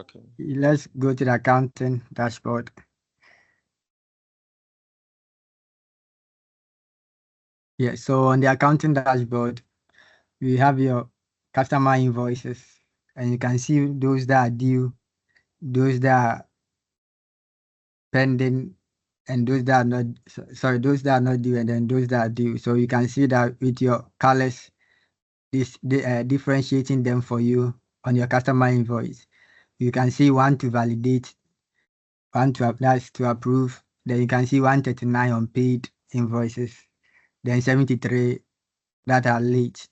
Okay. Let's go to the accounting dashboard. Yeah, so on the accounting dashboard, we have your customer invoices, and you can see those that are due, those that are pending, and those that are not, sorry, those that are not due, and then those that are due. So you can see that with your colors, differentiating them for you on your customer invoice. You can see one to validate, that's to approve. Then you can see 139 unpaid invoices, then 73 that are late.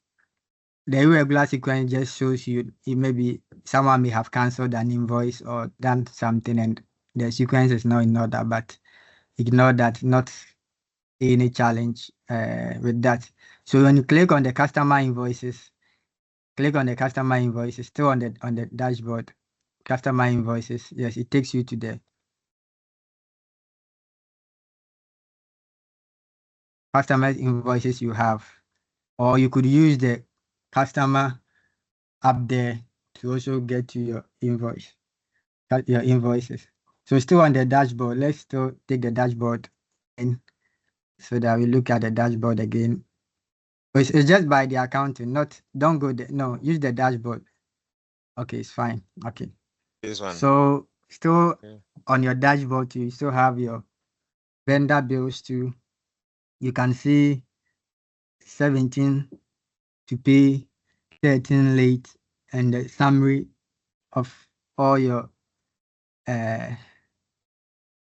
The irregular sequence just shows you maybe someone may have cancelled an invoice or done something and the sequence is not in order, but ignore that, not any challenge with that. So when you click on the customer invoices, still on the dashboard, customer invoices, yes, it takes you to the customer invoices you have, or you could use the customer up there to also get to your invoices. So still on the dashboard, let's still take the dashboard in so that we look at the dashboard again. It's just by the accounting, don't go there. No, use the dashboard. Okay, it's fine. Okay. This one. So still on your dashboard, you still have your vendor bills too. You can see 17 to pay, 13 late, and the summary of all your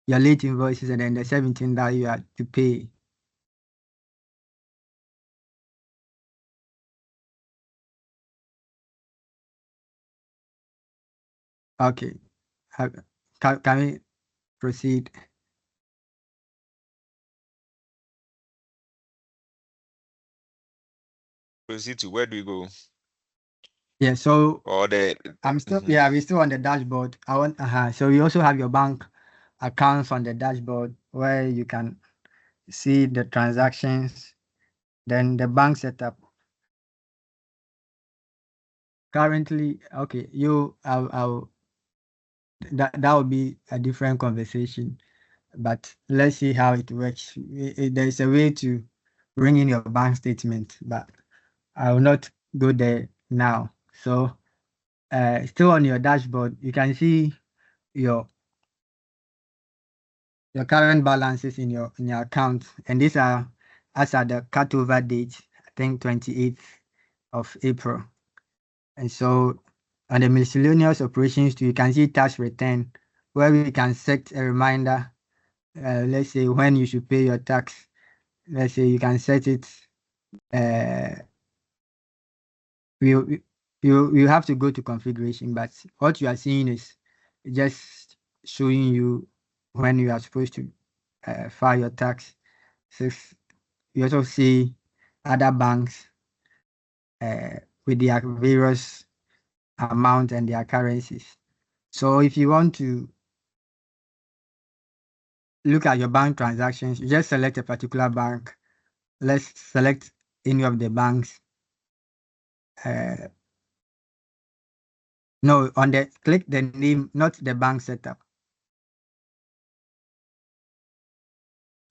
late invoices, and then the 17 that you have to pay. Okay. Can we proceed? Proceed to where do we go? Yeah, so Or the I'm still we're still on the dashboard. So you also have your bank accounts on the dashboard where you can see the transactions, then the bank setup. Currently, okay, that would be a different conversation, but let's see how it works. There's a way to bring in your bank statement, but I will not go there now. So still on your dashboard, you can see your current balances in your account, and these are as at the cutover date, I think 28th of April. And so on the miscellaneous operations too, you can see tax return, where we can set a reminder. Let's say when you should pay your tax. Let's say you can set it. You have to go to configuration, but what you are seeing is just showing you when you are supposed to file your tax. So you also see other banks with their various amounts and their currencies. So if you want to look at your bank transactions, you just select a particular bank. Let's select any of the banks. No, click the name, not the bank setup.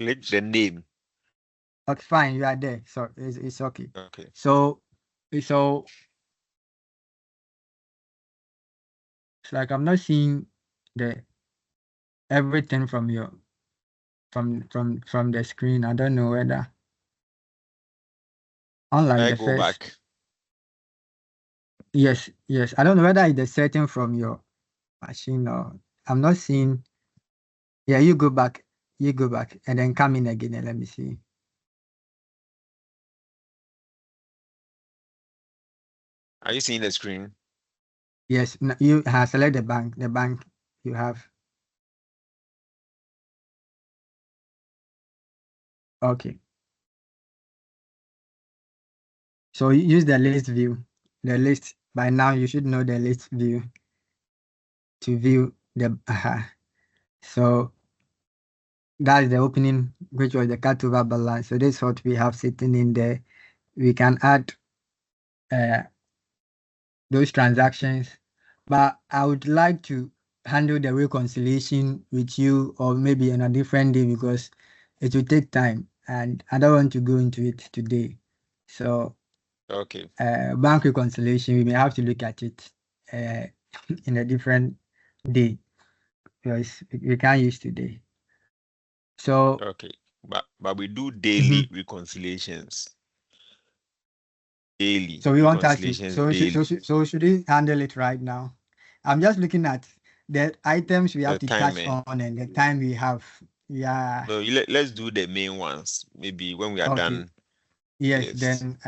click the name. Okay, fine, you are there. So it's okay. Okay. So it's like I'm not seeing everything from from the screen. I don't know whether unlike I the go first. back. Yes. I don't know whether it's the setting from your machine or I'm not seeing. Yeah, you go back, and then come in again and let me see. Are you seeing the screen? Yes, you have select the bank you have. Okay. So you use the list view. The list, by now you should know the list view to view the So that's the opening, which was the cutover balance. So this is what we have sitting in there. We can add those transactions But I would like to handle the reconciliation with you or maybe on a different day because it will take time and I don't want to go into it today. So Okay. bank reconciliation, we may have to look at it in a different day because we can't use today. So Okay. But we do mhm. daily reconciliations. Daily So we want us to reconciliations daily. so should we handle it right now? I'm just looking at the items we have The to time, touch on and the time we have. Yeah. no, let's do the main ones. Maybe when we are Okay. done. Yes. Yes. Then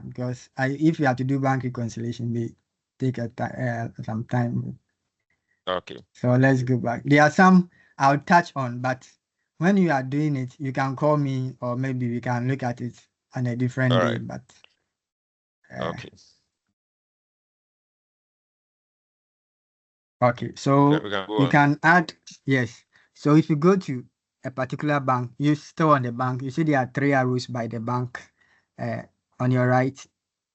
because if we have to do bank reconciliation, we take some time. Okay. So let's go back. There are some I'll touch on, but when you are doing it, you can call me or maybe we can look at it on a different All day. right. But Okay. okay, so We can go you on. can add, yes. So if you go to a particular bank, you still on the bank, you see there are 3 arrows by the bank uh, on your right,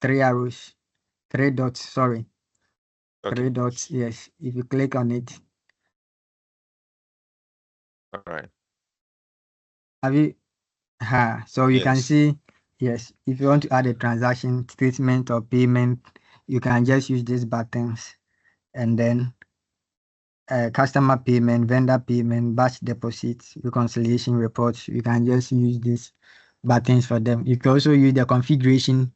3 arrows, 3 dots, sorry, Okay. 3 dots, yes. If you click on it, All right. have you, so you can Yes. see, yes, if you want to add a transaction statement or payment, you can just use these buttons and then customer payment, vendor payment, batch deposits, reconciliation reports. You can just use these buttons for them. You can also use the configuration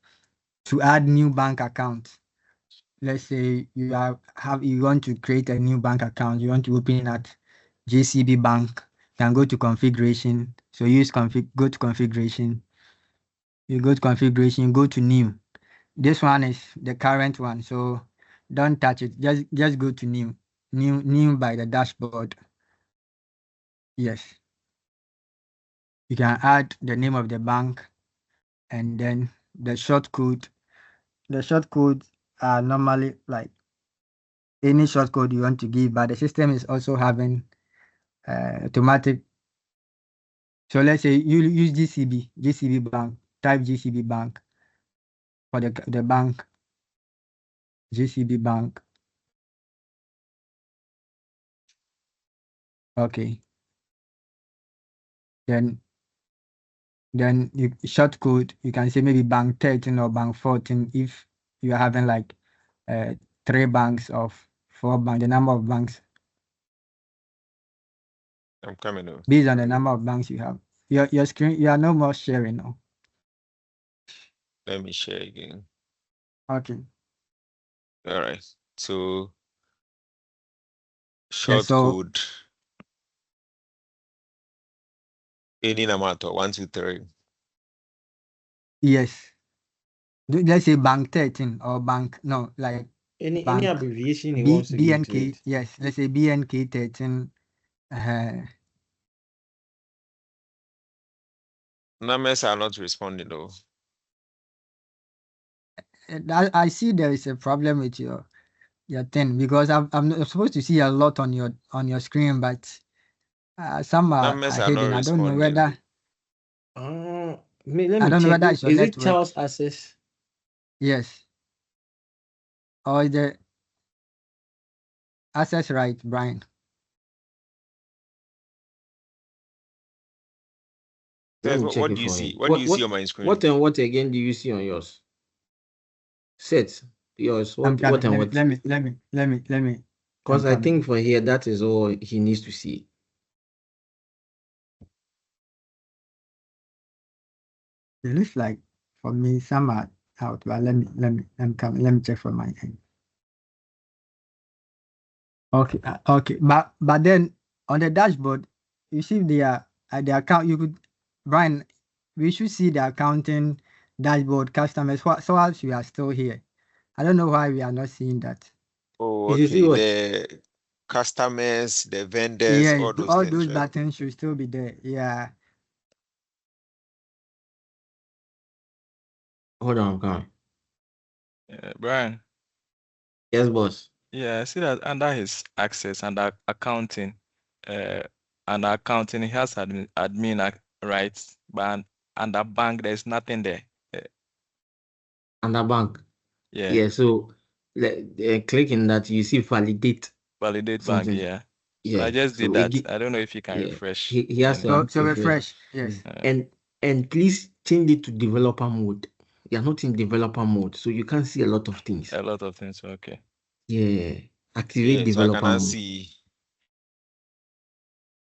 to add new bank accounts. Let's say you want to create a new bank account. You want to open it at JCB Bank. You can go to configuration. So use go to configuration. You go to configuration, go to new. This one is the current one, so don't touch it. Just go to new. New by the dashboard. Yes. You can add the name of the bank and then the short code. The short codes are normally like any short code you want to give, but the system is also having automatic. So let's say you use GCB Bank, type GCB Bank for the bank, GCB Bank. Okay. Then you short code, you can say maybe bank 13 or bank 14 if you are having like uh, 3 banks of 4 banks, the number of banks I'm coming over. based on the number of banks you have. Your screen, you are no more sharing now. Let me share again. Okay. All right. So Yeah, short so code, any number at all, 1, 2, 3. yes. Let's say bank 13 or bank no, like Any bank abbreviation he wants to give to BNK. it. Yes, let's say BNK 13. Uh, Numbers are not responding though. I see there is a problem with your thing because I'm supposed to see a lot on your screen, but some are Numbers are not hidden. responding. Let I me don't know check. whether it's your Is it network. Charles Access? Yes, or is the access right, Brian? Let Says me check what it do you for see? him. What do you see on my screen? What and what again do you see on yours? Set yours. I'm What coming. and Let me what? let me. Because I'm I coming. think for here that is all he needs to see. It looks like for me some are out, but let me come. Let me check for my end. Okay, okay, but then on the dashboard, you see the account. You could, Brian, we should see the accounting dashboard customers. What so else we are still here? I don't know why we are not seeing that. Oh, You see okay. what? The customers, the vendors, Yes, all those all things, those right? buttons should still be there. Yeah. Hold on, come on. Brian. Yes, boss. Yeah, I see that under his access and accounting, under accounting, he has admin rights, but under bank, there's nothing there. Under bank. Yeah. Yeah. So click in that, you see validate Validate bank, something. yeah. Yeah. I just so did it that. I don't know if you can refresh. He has and to So refresh. refresh. Yes. And please change it to developer mode. You're not in developer mode, so you can't see a lot of things. a lot of things. Okay. Yeah. Activate Yeah, so I developer cannot mode. see.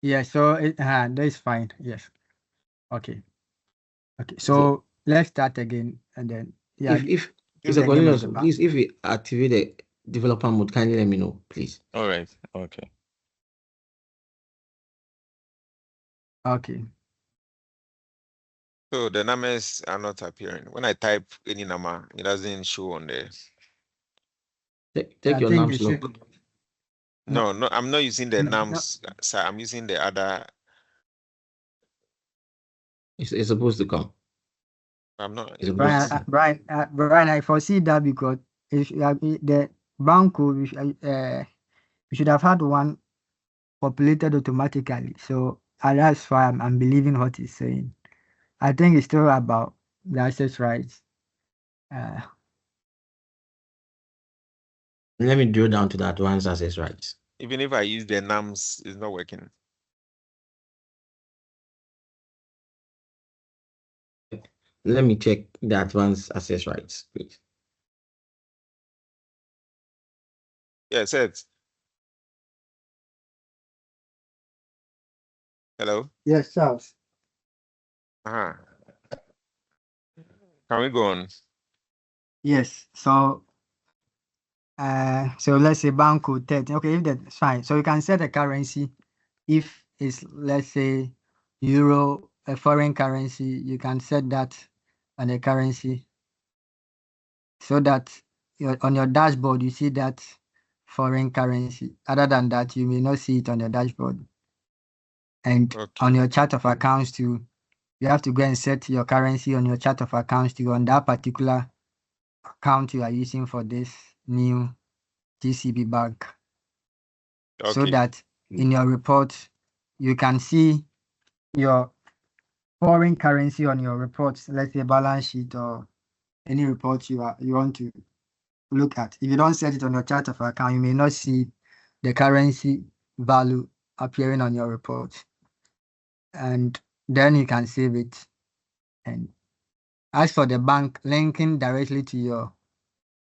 Yeah. So that is fine. Yes. Okay. Okay. So So let's start again, and then if give Mr. the name of Cornelius, the bank. please, if we activate the developer mode, kindly let me know, please. All right. Okay. Okay. So the numbers are not appearing. When I type any number, it doesn't show on there. Take I your think nums it look. should. No, I'm not using the No, no. nums, sir. I'm using the other. It's supposed to come. I'm not. It's supposed to Brian, come. Brian, I foresee that because if the bank code, we should have had one populated automatically. So that's why I'm believing what he's saying. I think it's still about the access rights. Let me drill down to the advanced access rights. Even if I use the nums, it's not working. Let me check the advanced access rights, please. Yes, it. Hello. Yes, Charles. Uh-huh. Can we go on? Yes. So let's say bank code 13. Okay, if that's fine. So you can set a currency. If it's, let's say, euro, a foreign currency, you can set that on a currency so that on your dashboard you see that foreign currency. Other than that, you may not see it on the dashboard. And on Okay. your chart of accounts too, you have to go and set your currency on your chart of accounts too on that particular account you are using for this new GCB bank. So Okay. that in your report you can see your foreign currency on your reports, let's say balance sheet or any report you want to look at. If you don't set it on your chart of account, you may not see the currency value appearing on your report. And then you can save it. And as for the bank, linking directly to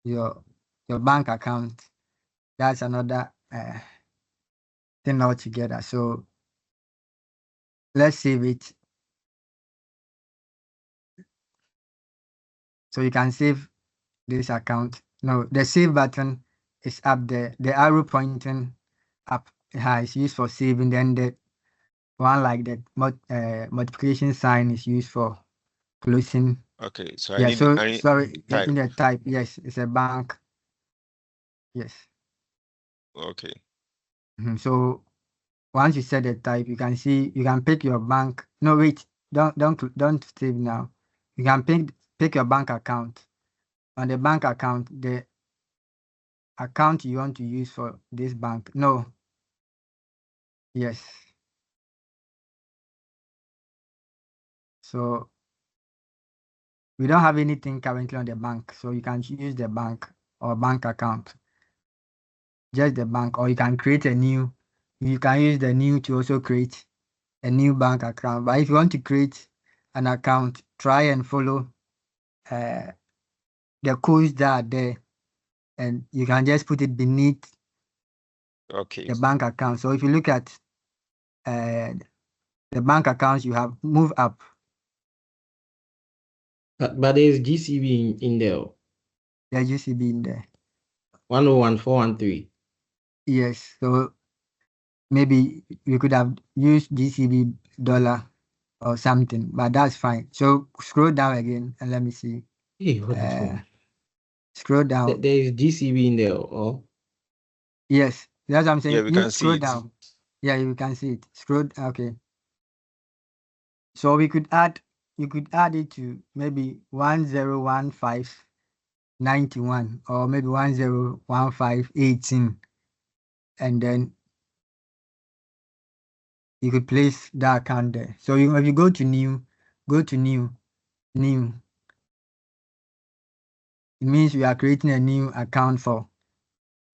your bank account, that's another thing altogether. So let's save it. So you can save this account. No, the save button is up there. The arrow pointing up is used for saving. Then the one like the multiplication sign is used for closing. Okay. So Yeah. So I need sorry, type. in the type, yes, it's a bank. Yes. Okay. So once you set the type, you can pick your bank. No, wait, don't save now. You can pick your bank account. On the bank account, the account you want to use for this bank. No. Yes. So we don't have anything currently on the bank, so you can use the bank or bank account. Just the bank, or you can create a new. You can use the new to also create a new bank account. But if you want to create an account, try and follow the codes that are there, and you can just put it beneath Okay. the bank account. So if you look at the bank accounts, you have move up. But there's GCB in there. There's UCB in there. 101413. Yes. So maybe you could have used GCB dollar or something, but that's fine. So scroll down again and let me see. Hey, hold the phone. Scroll down. There is GCB in there, or Yes, that's what I'm saying. Yeah, we You can scroll see it. down. Yeah, you can see it. Scroll. Okay. So we could add. You could add it to maybe 101591 or maybe 101518, and then you could place that account there. So if you go to new, new, It means we are creating a new account for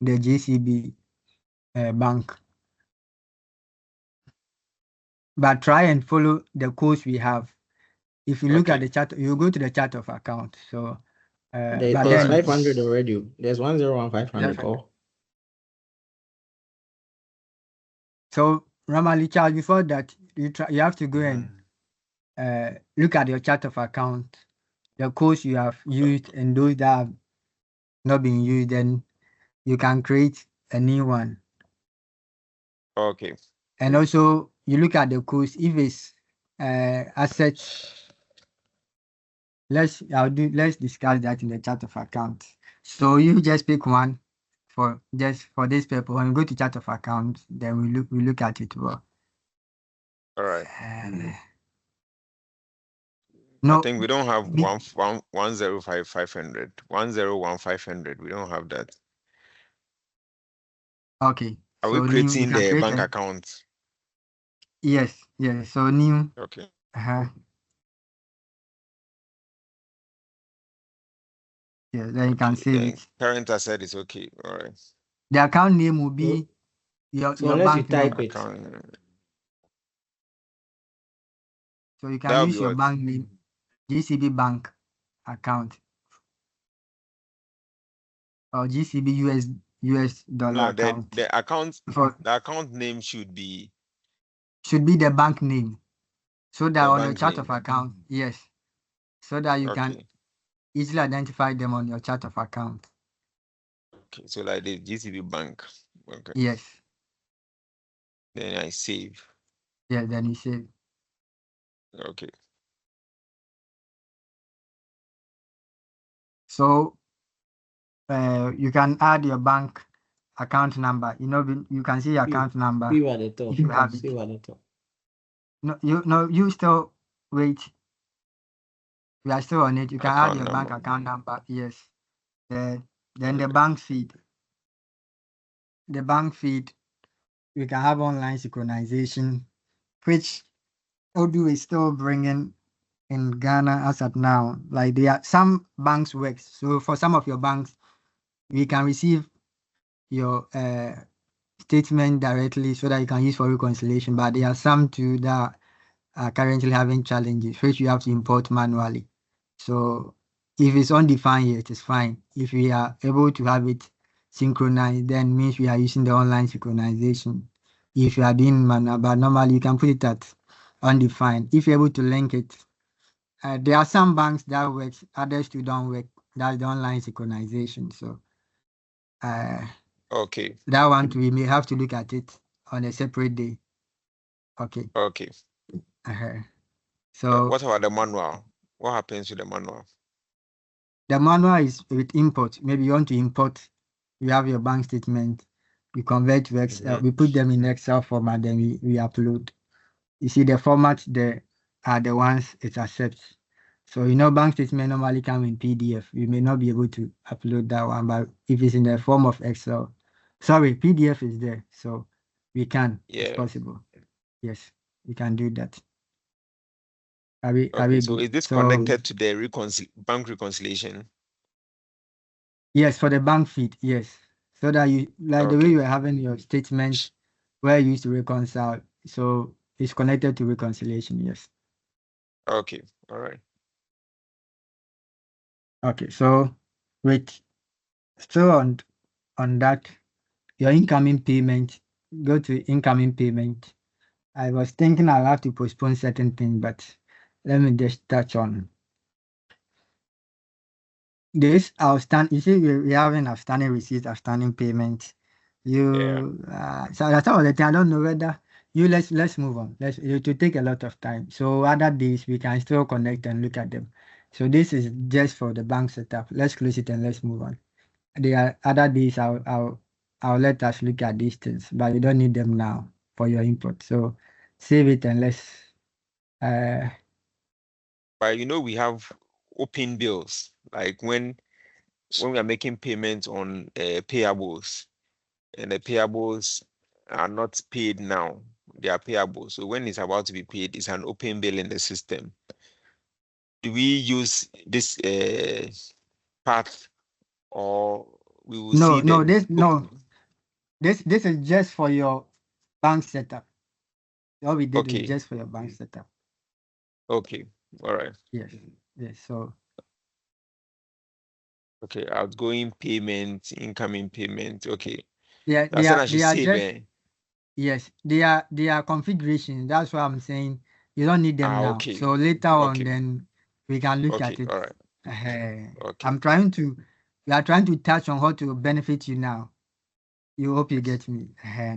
the GCB bank. But try and follow the codes we have. If you look at the chart, you go to the chart of account. So, there's but then 500 already. There's 101,500. Oh. So normally, Charles, before that, you have to go and look at your chart of account, the codes you have used and those that have not been used, then you can create a new one. Okay. And also you look at the codes. If it's assets, let's discuss that in the chart of account. So you just pick one for this paper. When we go to chart of account, then we look at it well. All right. No, I think we don't have 105,500. 101,500. We don't have that. Okay. Are so we new, creating the bank account? Yes. So new. Okay. Yeah, then you can save it. Parent asset is okay. All right. The account name will be your bank name. Account. So you can use your bank name, GCB bank account, or GCB US dollar account. The account name should be the bank name, so that on your chart of account, yes, so that you can easily identify them on your chart of account. Okay, so like the GCB bank. Okay. Yes. Then I save. Yeah, then you save. Okay. So you can add your bank account number. You can see your account number. You at the top. If you have it. No, you still wait. We are still on it. You can add your bank account number. Yes. Then the bank feed. The bank feed, we can have online synchronization, which Odoo is still bringing in Ghana as at now. Like there are some banks works. So for some of your banks, we can receive your statement directly so that you can use for reconciliation. But there are some too that are currently having challenges, which you have to import manually. So if it's undefined yet, it's fine. If we are able to have it synchronized, then means we are using the online synchronization. If you are doing manual, but normally you can put it at undefined. If you're able to link it, there are some banks that work, others too don't work. That's the online synchronization. So okay. That one we may have to look at it on a separate day. Okay. Okay. So what about the manual? What happens with the manual? The manual is with import. Maybe you want to import, you have your bank statement, we convert to Excel, we put them in Excel format, then we upload. You see the format there are the ones it accepts. So bank statement normally come in PDF. You may not be able to upload that one, but if it's in the form of Excel, PDF is there. So we can, it's possible. Yes, we can do that. So is this connected to the bank reconciliation? Yes, for the bank feed, yes. So that you the way you are having your statement where you used to reconcile. So it's connected to reconciliation, yes. Okay, all right. Okay, so still on that, your incoming payment, go to incoming payment. I was thinking I'll have to postpone certain things, but let me just touch on this outstanding. You see, we having outstanding receipts, outstanding payment. So that's all the thing. I don't know whether let's move on. It will take a lot of time. So other days we can still connect and look at them. So this is just for the bank setup. Let's close it and let's move on. There are other days I'll let us look at these things, but you don't need them now for your input. So save it and let's but we have open bills, like when we are making payments on payables, and the payables are not paid now, they are payable. So when it's about to be paid, it's an open bill in the system. Do we use this part or we will No, see no, the this is just for your bank setup. All we did is okay, just for your bank setup. okay, all right, Yes, yes. So okay. Outgoing payment, incoming payment. Okay, yeah, that's when I they should are save. just yes, they are configurations. That's why I'm saying you don't need them now. Okay, So later on, okay, then we can look okay, at it. all right, okay, I'm trying to we are trying to touch on how to benefit you now. You hope you get me.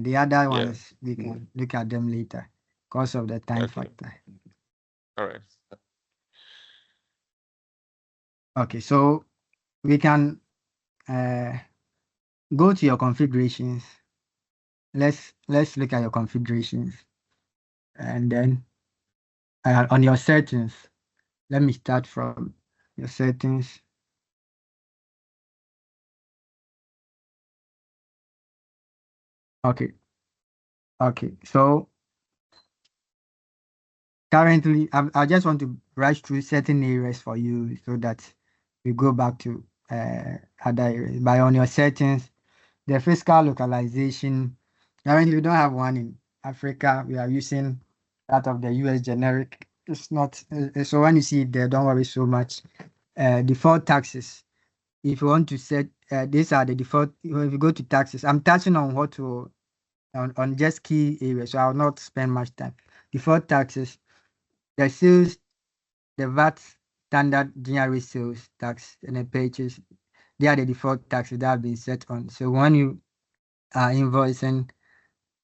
The other yeah, ones we can look at them later because of the time okay, factor. all right, Okay, so we can go to your configurations. Let's look at your configurations, and then on your settings. Let me start from your settings. Okay, okay. So currently, I just want to rush through certain areas for you so that we go back to other areas. By on your settings, the fiscal localization. Currently, we don't have one in Africa. We are using that of the US generic. It's not so when you see it there, don't worry so much. Default taxes. If you want to set, these are the default. If you go to taxes, I'm touching on what to on just key areas, so I'll not spend much time. Default taxes, the sales, the VAT standard general sales tax, and the purchase. They are the default taxes that have been set on. So when you are invoicing,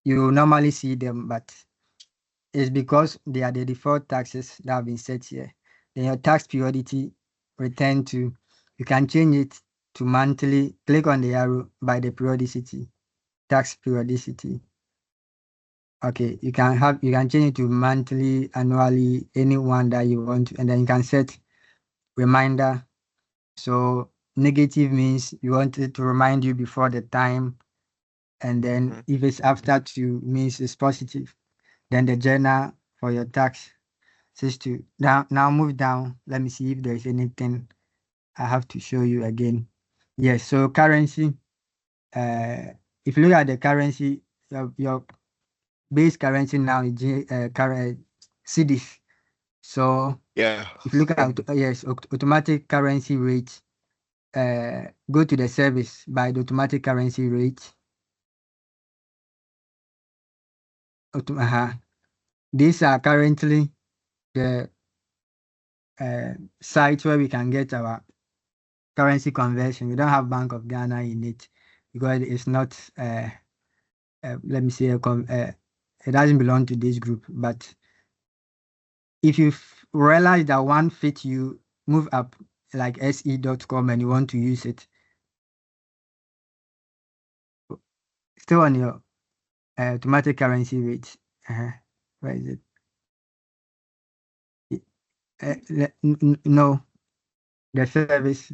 you normally see them, but it's because they are the default taxes that have been set here. Then your tax periodicity return to, you can change it to monthly. Click on the arrow by the periodicity, tax periodicity. Okay, you can change it to monthly, annually, any one that you want, and then you can set reminder. So negative means you want it to remind you before the time, and then if it's after 2 means it's positive. Then the journal for your tax says to now move down. Let me see if there's anything I have to show you again. Yes, so currency. If you look at the currency, your base currency now is cedis. So yeah, if you look at yes, automatic currency rate, go to the service by the automatic currency rate. These are currently the sites where we can get our currency conversion. We don't have Bank of Ghana in it because it's not. Let me say it doesn't belong to this group. But if you realize that one fit you, move up like se.com and you want to use it, still on your automatic currency rate. Where is it? No, the service.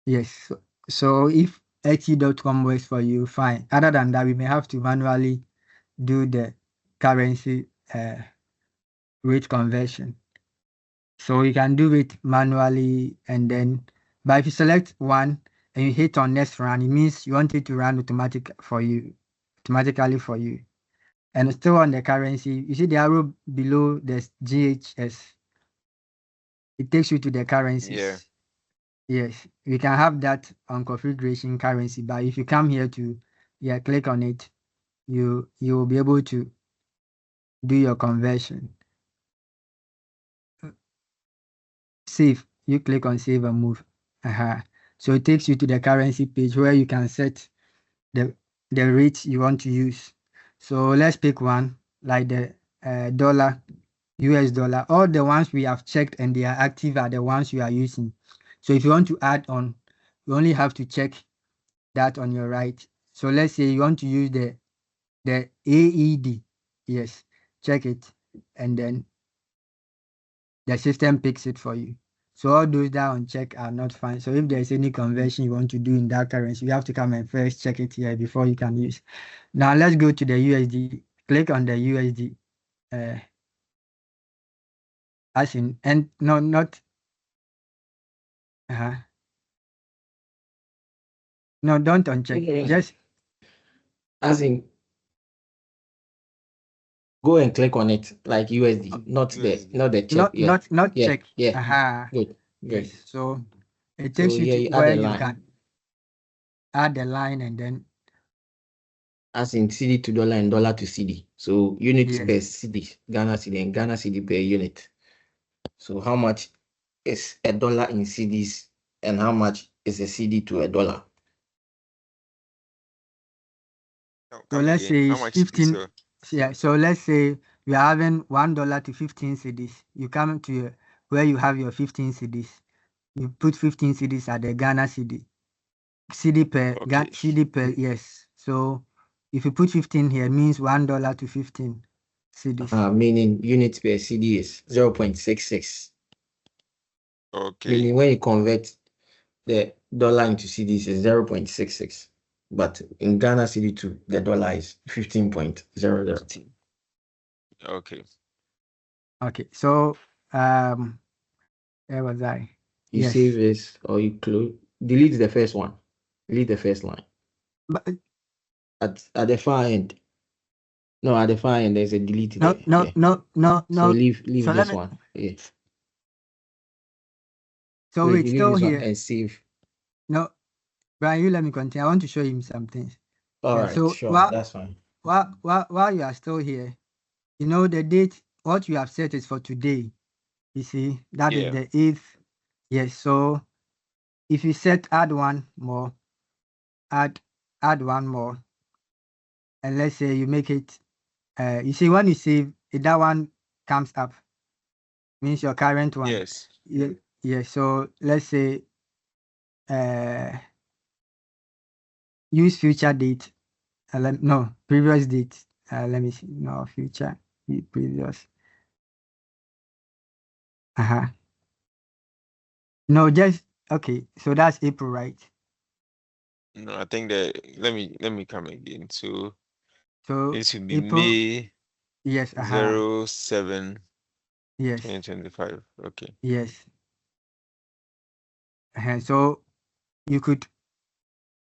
Yes. So if xe.com works for you, fine. Other than that, we may have to manually do the currency rate conversion. So you can do it manually and then, but if you select one and you hit on next run, it means you want it to run automatically for you. And still on the currency, you see the arrow below the GHS. It takes you to the currencies. yeah, Yes, we can have that on configuration currency, but if you come here to click on it, you will be able to do your conversion. Save, you click on save and move. So it takes you to the currency page where you can set the rate you want to use. So let's pick one like the dollar, US dollar. All the ones we have checked and they are active are the ones you are using. So if you want to add on, you only have to check that on your right. So let's say you want to use the AED. Yes, check it, and then the system picks it for you. So all those that on check are not fine. So if there's any conversion you want to do in that currency, you have to come and first check it here before you can use. Now let's go to the USD. Click on the USD. As in, and no, not Uh-huh. No, don't uncheck. Yeah. Just As in, go and click on it like USD, not USD. the check. Yeah, not yeah, check. yeah. Uh-huh. Good, Yes. good. So it So takes you here to you add where a you line, can add the line and then as in CD to dollar and dollar to CD. So units yes. per CD, Ghana CD and Ghana CD per unit. So how much is a dollar in CDs and how much is a CD to a dollar? Now, So come let's again. say How it's much is this? 15. Yeah. So let's say you are having $1 to 15 cedis. You come to where you have your 15 cedis. You put 15 cedis at the Ghana CD. Okay. CD per yes. So if you put 15 here, it means $1 to 15 cedis. Meaning units per CD is 0.66. Okay. Meaning when you convert the dollar into CDs is 0.66. But in Ghana CD to the dollar is 15.00. 15. Okay. Okay. So where was I? You Yes. save this or you close, delete the first one. Delete the first line. But At the far end. No, at the far end there's a delete no, there. no, Yeah. no, no, So no. leave So let this me. one. Yeah. So So if wait, you leave still this one here. and save. No, Brian, you let me continue. I want to show him something. All Yeah. right, So sure, that's fine. while you are still here, you know the date. What you have set is for today. You see, that is Yeah. the 8th. Yes. So if you set add one more, add one more, and let's say you make it. You see, when you save, if that one comes up, means your current one. Yes. Yeah. Yeah. So let's say use future date. No, previous date. Let me see. No, future, previous. Uh-huh. No, just okay. So that's April, right? No, I think that let me come again. So So it should be April, May yes, 07 yes, 2025. Okay. yes. So you could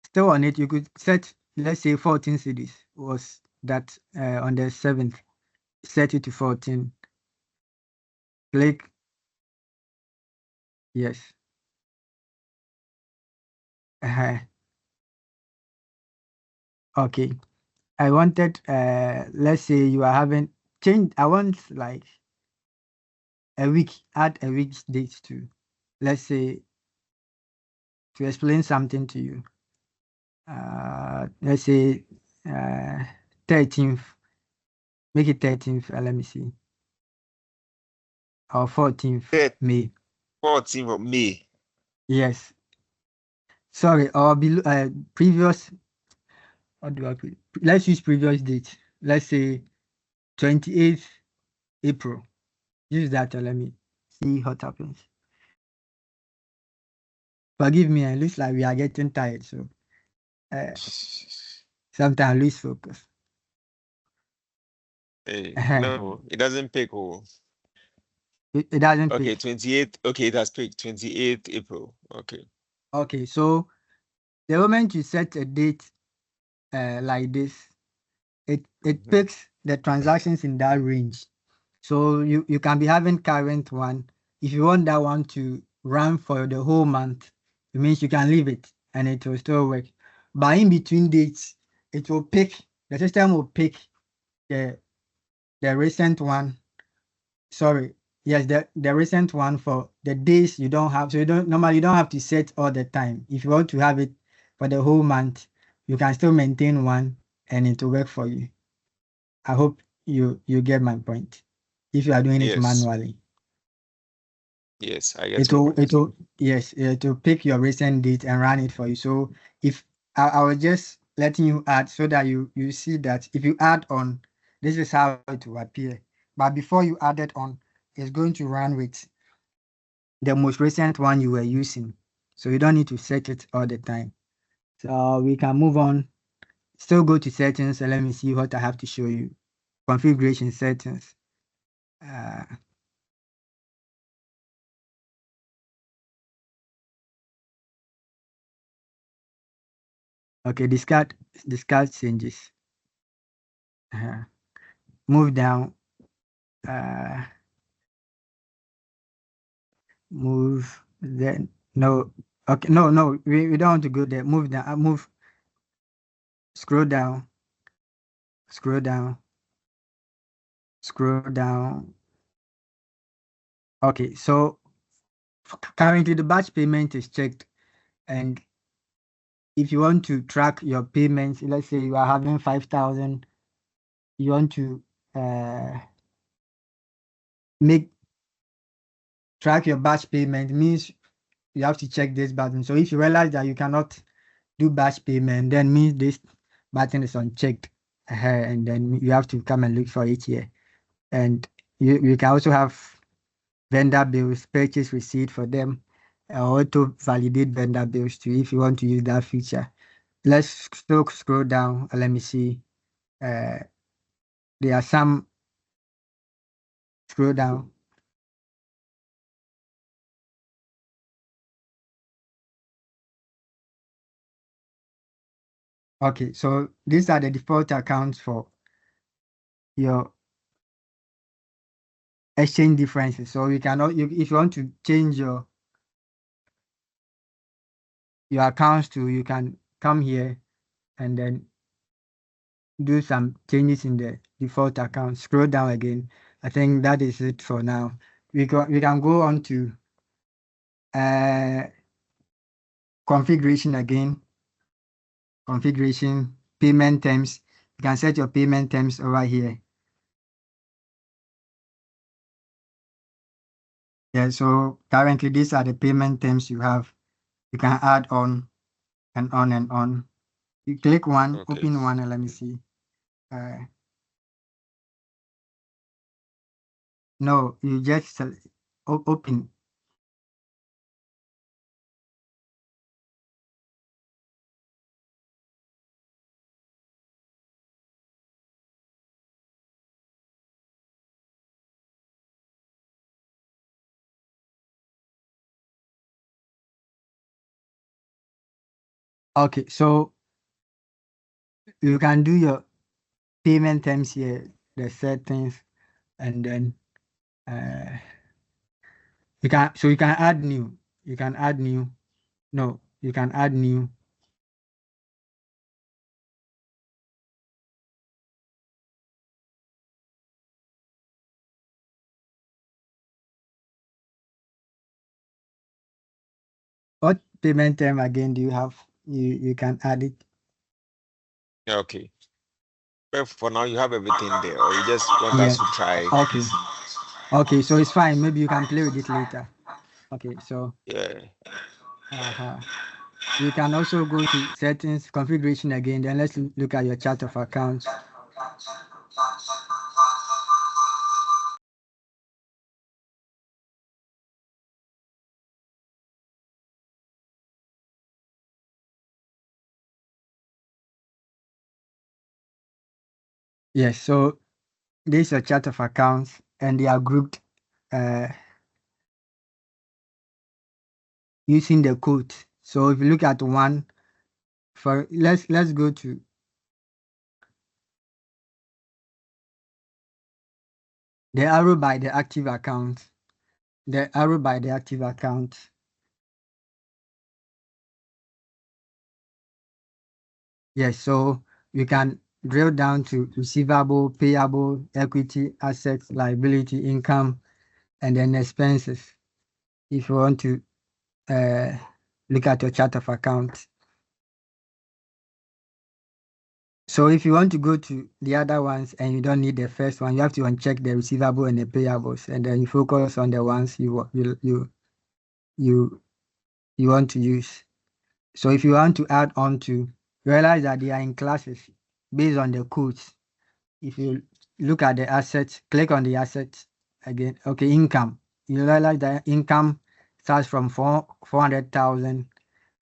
still on it. You could set, let's say, 14 cities was that on the 7th. Set it to 14. Click yes. Uh-huh. Okay. I wanted let's say you are having change. I want like a week. Add a week's date to, let's say, to explain something to you. Let's say 13th. Make it 13th. Let me see. Or 14th May. 14th of May. Yes. Sorry. Or below previous. What do I put? Let's use previous date. Let's say 28th April. Use that. Let me see what happens. Forgive me. It looks like we are getting tired. So sometimes I lose focus. Hey, Uh-huh. no, it doesn't pick. Oh, It doesn't okay, pick. 28th. Okay, it has picked 28th April. Okay. Okay. So the moment you set a date like this, it Mhm. picks the transactions in that range. So you can be having current one. If you want that one to run for the whole month, it means you can leave it and it will still work. But in between dates, it will pick, the system will pick the recent one. Sorry, yes, the recent one for the days you don't have. So you don't have to set all the time. If you want to have it for the whole month, you can still maintain one and it will work for you. I hope you get my point. If you are doing it Yes. manually, Yes, I get your point. it will pick your recent date and run it for you. So if I was just letting you add so that you see that if you add on, this is how it will appear. But before you add it on, it's going to run with the most recent one you were using. So you don't need to set it all the time. So we can move on. Still go to settings and let me see what I have to show you. Configuration settings. Okay, discard changes. Move down. Move then. No. Okay, no, we don't want to go there. Move down. Move. Scroll down. Scroll down. Scroll down. Okay, so currently the batch payment is checked, and if you want to track your payments, let's say you are having 5,000, you want to track your batch payment, means you have to check this button. So if you realize that you cannot do batch payment, then means this button is unchecked, and then you have to come and look for it here. And you can also have vendor bills, purchase receipt for them, auto validate vendor bills too if you want to use that feature. Let's still scroll down. Let me see. There are some. Scroll down. Okay, so these are the default accounts for your exchange differences. So you cannot, if you want to change your accounts to, you can come here and then do some changes in the default account. Scroll down again. I think that is it for now. We can go on to configuration again. Configuration, payment terms. You can set your payment terms over here. Yeah, so currently these are the payment terms you have. You can add on and on and on. You click one, Okay. open one, and let me see. No, you just open. Okay, so you can do your payment terms here, the settings, and then you can add new. You can add new. No, you can add new. What payment term again do you have? You can add it. Yeah, okay. But for now, you have everything there, or you just want us to try? Okay. Okay, so it's fine. Maybe you can play with it later. Okay, so Yeah. you can also go to settings, configuration again. Then let's look at your chart of accounts. Yes, so this is your chart of accounts, and they are grouped using the code. So if you look at one, for let's go to the arrow by the active account. The arrow by the active account. Yes, so you can drill down to receivable, payable, equity, assets, liability, income, and then expenses. If you want to look at your chart of accounts. So if you want to go to the other ones and you don't need the first one, you have to uncheck the receivable and the payables, and then you focus on the ones you want to use. So if you want to add on to, realize that they are in classes based on the codes. If you look at the assets, click on the assets again. Okay, income. You realize that income starts from 400,000,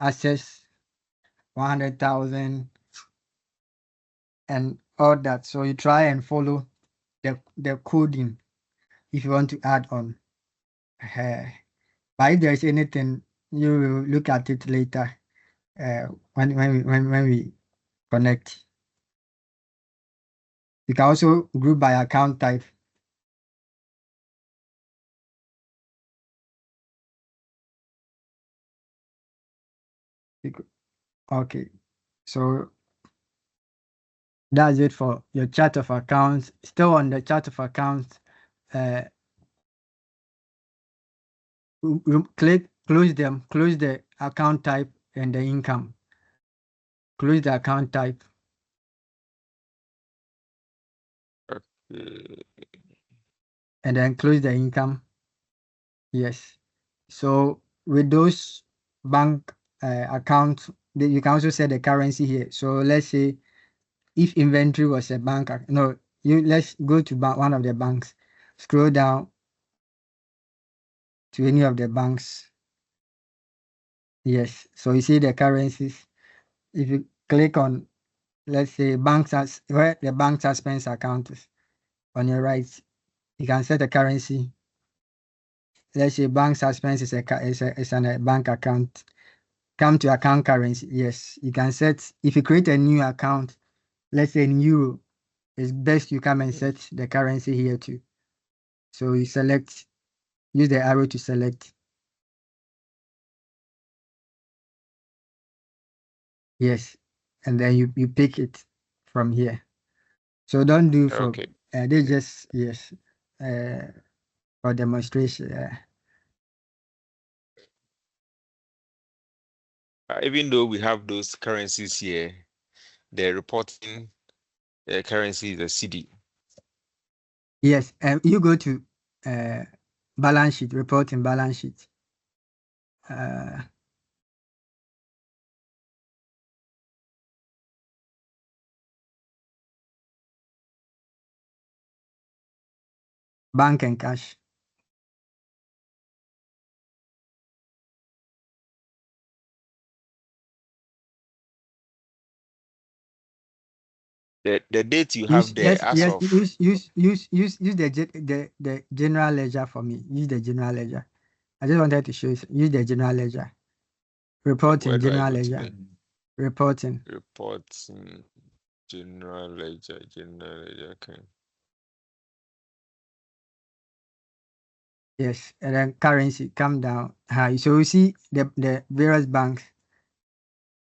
assets 100,000, and all that. So you try and follow the coding if you want to add on. But if there's anything, you will look at it later when we connect. You can also group by account type. Okay, so that's it for your chart of accounts. Still on the chart of accounts, close them, close the account type and the income. Close the account type. Okay. And then close the income. Yes. So with those bank accounts, you can also set the currency here. So let's say if inventory was a bank, no, let's go to one of the banks. Scroll down to any of the banks. Yes. So you see the currencies. If you click on, let's say banks as where the bank suspense account is on your right, you can set a currency. Let's say bank suspense is a bank account. Come to account currency. Yes, you can set, if you create a new account, let's say in euro, it's best you come and set the currency here too. So you select, use the arrow to select. Yes, and then you pick it from here. So don't do from, Okay. they just, yes, for demonstration. Even though we have those currencies here, the reporting currency is a CD. Yes, you go to balance sheet, reporting balance sheet. Bank and cash. The date you Use have there yes, as yes, of use the general ledger for me. Use the general ledger. I just wanted to show you. Use the general ledger. where Reporting do I general go to ledger. the Reporting. reporting general ledger, okay. Yes, and then currency come down high. So you see the various banks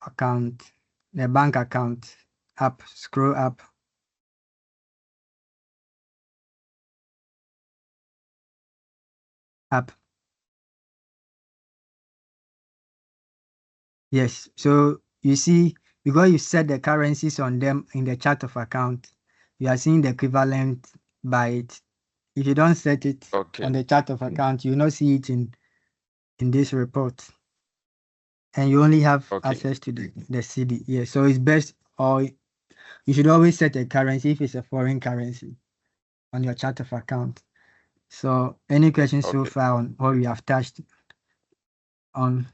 account, the bank account up, scroll up. Up. Yes. So you see, because you set the currencies on them in the chart of account, you are seeing the equivalent by it. If you don't set it Okay. on the chart of account, you will not see it in this report. And you only have Okay. access to the CD. Yeah. So it's best, or you should always set a currency if it's a foreign currency on your chart of account. So any questions so Okay. far on what we have touched on?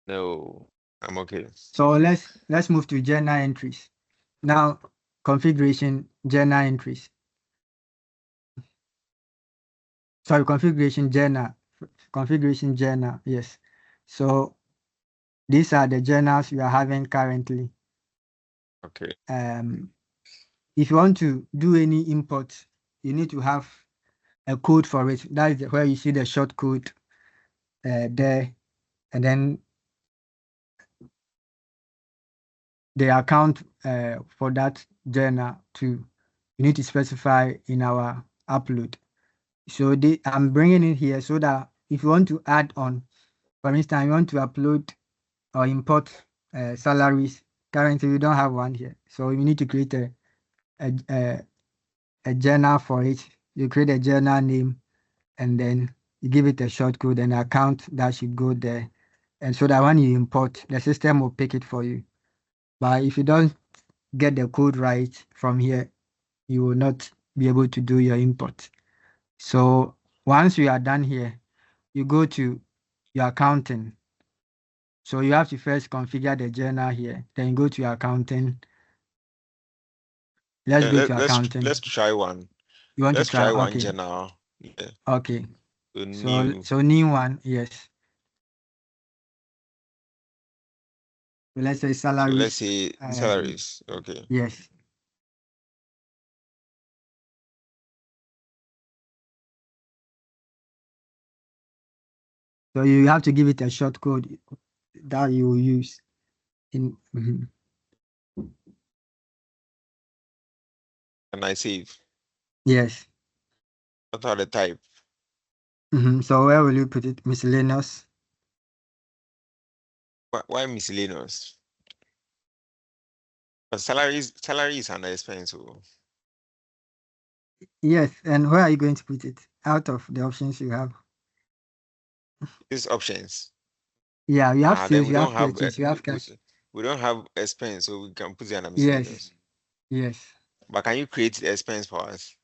No, I'm okay. So let's move to journal entries. Now, configuration journal entries. Sorry, configuration journal. Configuration journal, yes. So these are the journals we are having currently. Okay. If you want to do any import, you need to have a code for it. That is where you see the short code there, and then the account for that journal too. You need to specify in our upload. So I'm bringing it here so that if you want to add on, for instance, you want to upload or import salaries. Currently, we don't have one here, so you need to create a journal for it. You create a journal name, and then you give it a short code and account that should go there. And so that when you import, the system will pick it for you. But if you don't get the code right from here, you will not be able to do your import. So once you are done here, you go to your accounting. So you have to first configure the journal here. Then you go to your accounting. Let's go to accounting. Let's try one. You want to Let's try? try one Okay. journal. Yeah. Okay. So new. So new one, yes. let's say So salaries. let's say salaries. Okay. Yes. So you have to give it a short code that you will use in. And I save. Yes. What are the type? So where will you put it? Miscellaneous. Why miscellaneous? But salary is an expense. So Yes. And where are you going to put it? Out of the options you have. these options. Yeah, you have Then sales, we you don't have have purchase, you have cash. we don't have expense, so we can put it under Yes. miscellaneous. Yes. But can you create the expense for us?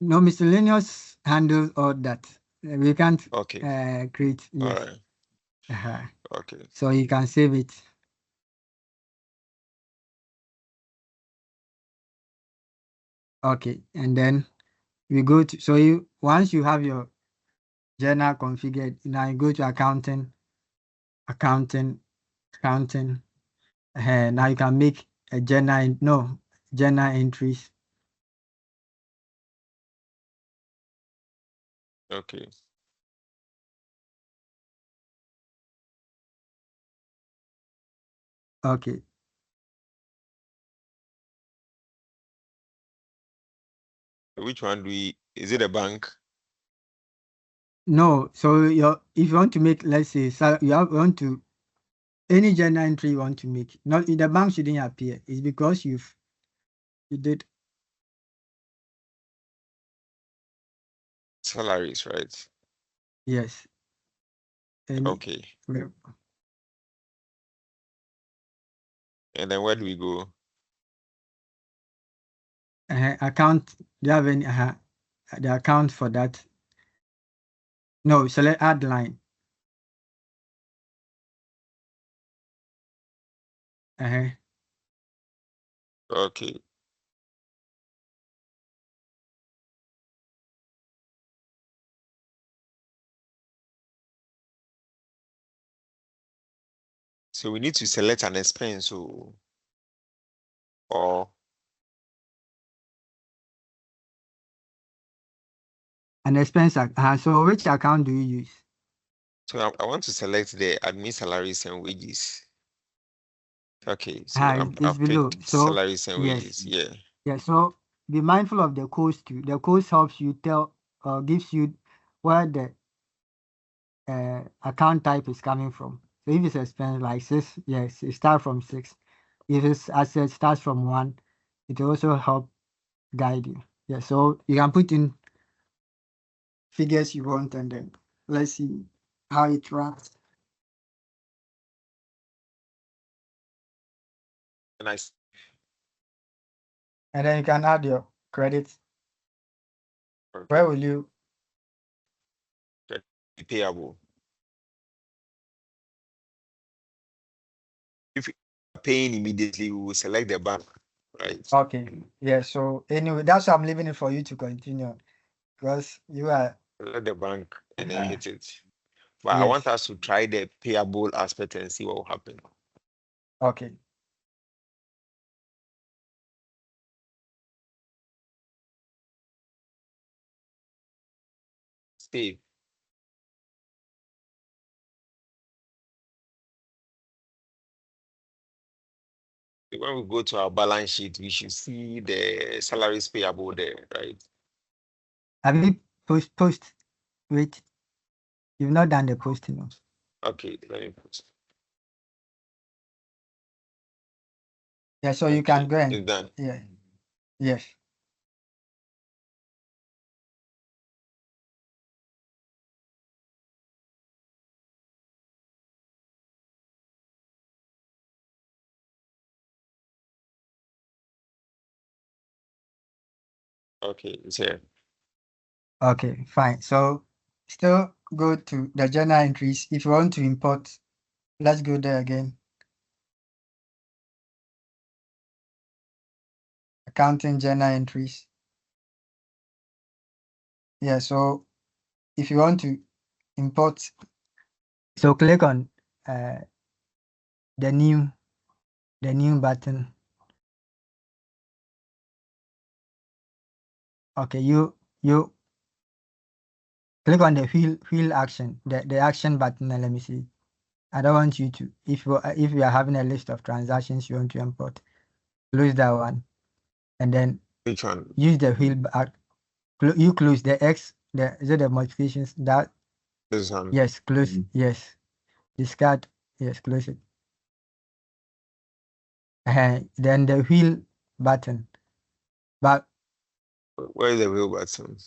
No, miscellaneous handles all that. We can't Okay. create. All Yes. right. Okay. So you can save it. Okay, and then we go to, so you once you have your journal configured, now you go to accounting, accounting. Now you can make a journal entries. Okay. Okay. Which one do we? Is it a bank? No, so if you want to make, let's say, want to any journal entry you want to make, not the bank shouldn't appear. It's because you did. Salaries, right? Yes. Okay. Well, And then where do we go? account. Do you have any the account for that? No, select add line. Okay. So we need to select an expense, so or An expense. So which account do you use? so I want to select the admin salaries and wages. Okay, so It's I've below. picked So salaries and yes, wages. Yeah. yeah. So be mindful of the codes too. The codes helps you tell gives you where the account type is coming from. So if it's expense like 6, yes, it starts from 6. If it's asset starts from 1, it will also help guide you. Yeah, so you can put in figures you want and then let's see how it runs. And I And then you can add your credits. Where will you? payable. If you're paying immediately, we will select the bank, right? Okay. Yeah. So anyway, that's why I'm leaving it for you to continue because you are. Select the bank and then hit it. But I Yes. want us to try the payable aspect and see what will happen. Okay. Save. When we go to our balance sheet, we should see the salaries payable there, right? Have you post? Wait, you've not done the posting. No? Okay, let me put. Yeah. So you can Okay, go and it's done. yeah. Yes. Okay, it's here. Okay. Fine. So still go to the journal entries. If you want to import, let's go there again. Accounting journal entries. Yeah. So if you want to import, so click on the new button. Okay, you click on the wheel action, the action button, and let me see. I don't want you to, if you are having a list of transactions you want to import, close that one, and then Which one? use the wheel you close the X, is it the modifications that? This one. Yes, close. Yes, discard. Yes, close it. Then the wheel button, but Where is the wheel button?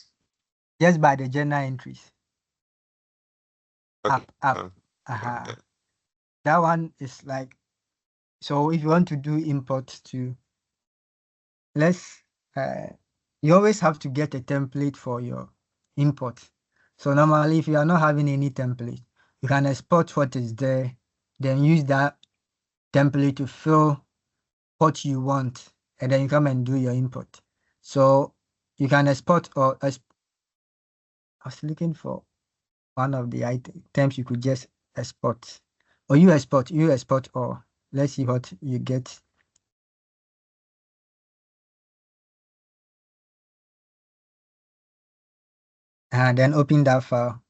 just by the journal entries. Okay. Up. That one is like, so if you want to do import to, you always have to get a template for your import. So normally, if you are not having any template, you can export what is there, then use that template to fill what you want, and then you come and do your import. So you can export or I was looking for one of the items you could just export, or you export, or let's see what you get. And then open that file.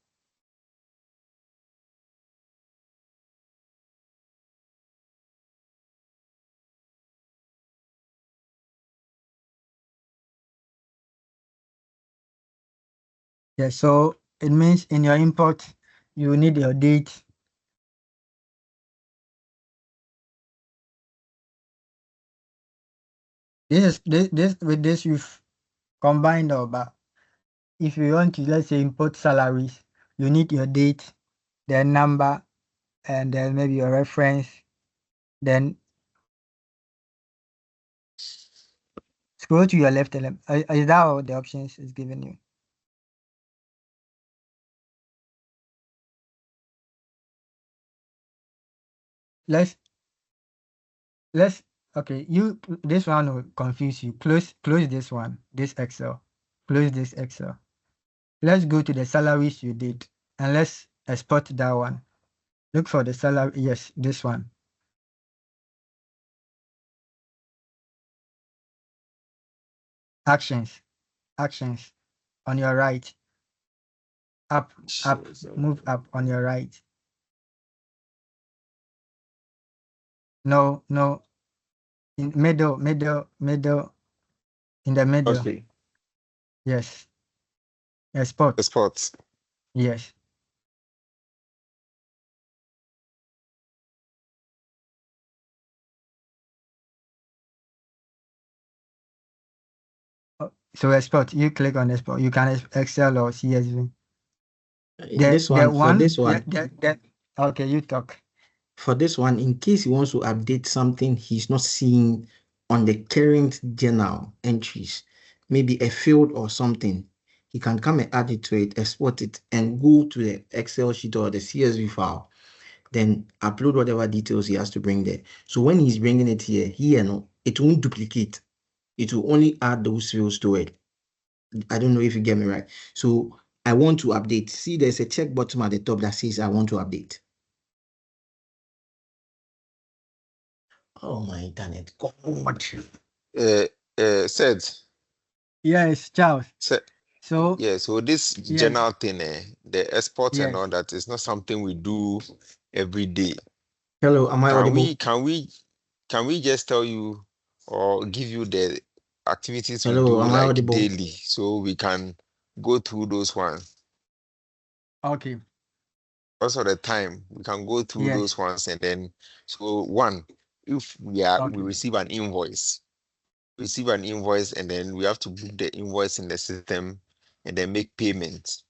Yeah, so it means in your import, you need your date. With this you've combined all, but if you want to, let's say, import salaries, you need your date, then number, and then maybe your reference. Then scroll to your left element. Is that all the options is given you? Let's okay, this one will confuse you. Close this one, this Excel. Close this Excel. Let's go to the salaries you did and let's export that one. Look for the salary. Yes, this one. Actions on your right. Up, move up on your right. No, in middle, in the middle. Okay. Yes. Export. Export. Yes. So export, you click on export. You can Excel or CSV. This one, for this one, okay, you talk. for this one, in case he wants to update something he's not seeing on the current journal entries, maybe a field or something, he can come and add it to it, export it, and go to the Excel sheet or the CSV file, then upload whatever details he has to bring there. So when he's bringing it here, no, it won't duplicate. It will only add those fields to it. I don't know if you get me right. So I want to update. See, there's a check button at the top that says I want to update. Oh, my internet. God. Said. Yes, Charles. Said. So yeah, so this journal thing, the export and Yes. all that is not something we do every day. Hello, am I audible? Can we just tell you or give you the activities we Hello, do am I like audible? daily so we can go through those ones? Okay. Also the time we can go through Yes. those ones, and then so one, if we receive an invoice, and then we have to book the invoice in the system and then make payments.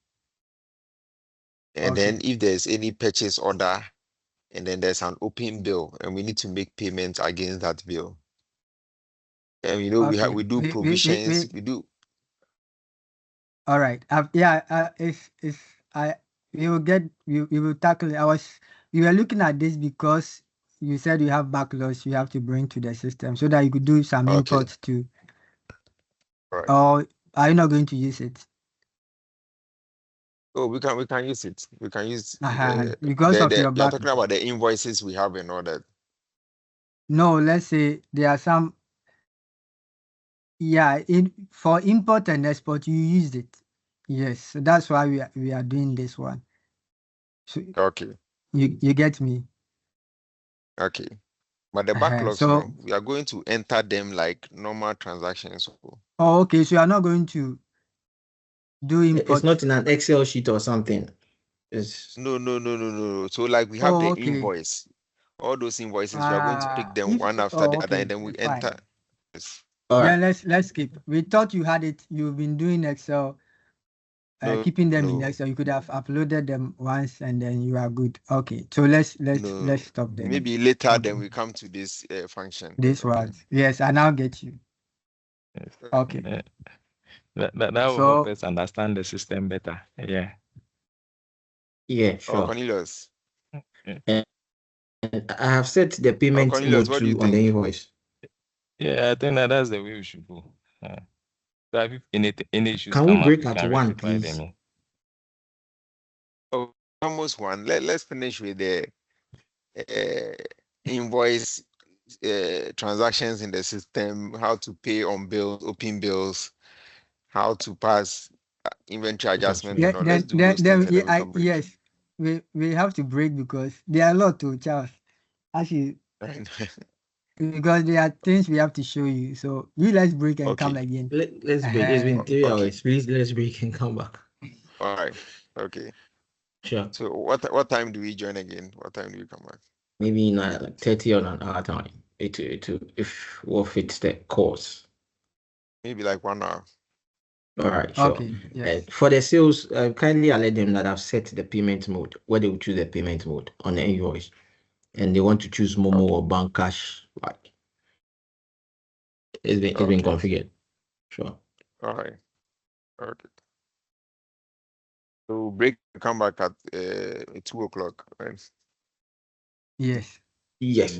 And Okay. then if there's any purchase order and then there's an open bill and we need to make payments against that bill. And Okay. we do provisions, we do. All right. We will tackle it. We were looking at this because you said you have backlogs you have to bring to the system so that you could do some Okay. imports too. Right. Or are you not going to use it? Oh, we can use it. We can use Because of your you're back. talking about the invoices we have and all that. No, let's say there are some. Yeah, for import and export, you used it. Yes, so that's why we are doing this one. So Okay. you get me? Okay. But the backlogs, So, no, we are going to enter them like normal transactions. So, oh, okay. So you are not going to do It's import. not in an Excel sheet or something. It's no. So like we have Oh, the okay. invoice. All those invoices, we are going to pick them If one after the oh, other, okay, and then we fine. enter. Yes. all right. Then let's skip. We thought you had it. You've been doing Excel, No, keeping them in no, Excel. You could have uploaded them once, and then you are good. Okay. So let's no. stop there. Maybe later Okay. then we come to this function. This Okay. one. Yes, I now get you. Yes. Okay. Uh, that will help So us understand the system better. Yeah. Yeah, Oh, sure. Cornelius. And I have set the Oh, payment Cornelius, mode what do you too on the think? invoice. Yeah, I think that's the way we should go. So if any issues Can we come up, break we at can one, rectify please? them. Oh, almost one. Let's finish with the invoice transactions in the system, how to pay on bills, open bills, how to pass inventory adjustment yeah, and all. Let's do those then things and then we can break. yes, we have to break because there are a lot to Charles. Actually, because there are things we have to show you. So let's break and come Okay. again. Let's break. It's been Uh, 3 hours. Okay. Please, let's break and come back. All right. Okay. Sure. So what time do we join again? What time do we come back? Maybe in like 30 or an hour time. If what fits the course. Maybe like 1 hour. All right, sure. okay. Yes. For the sales, kindly alert them that I've set the payment mode where they will choose the payment mode on the invoice, and they want to choose Momo Okay. or bank cash. Like it's been Okay. configured. Sure. All right. Okay. So break and come back at 2 o'clock, right? Yes. Yes.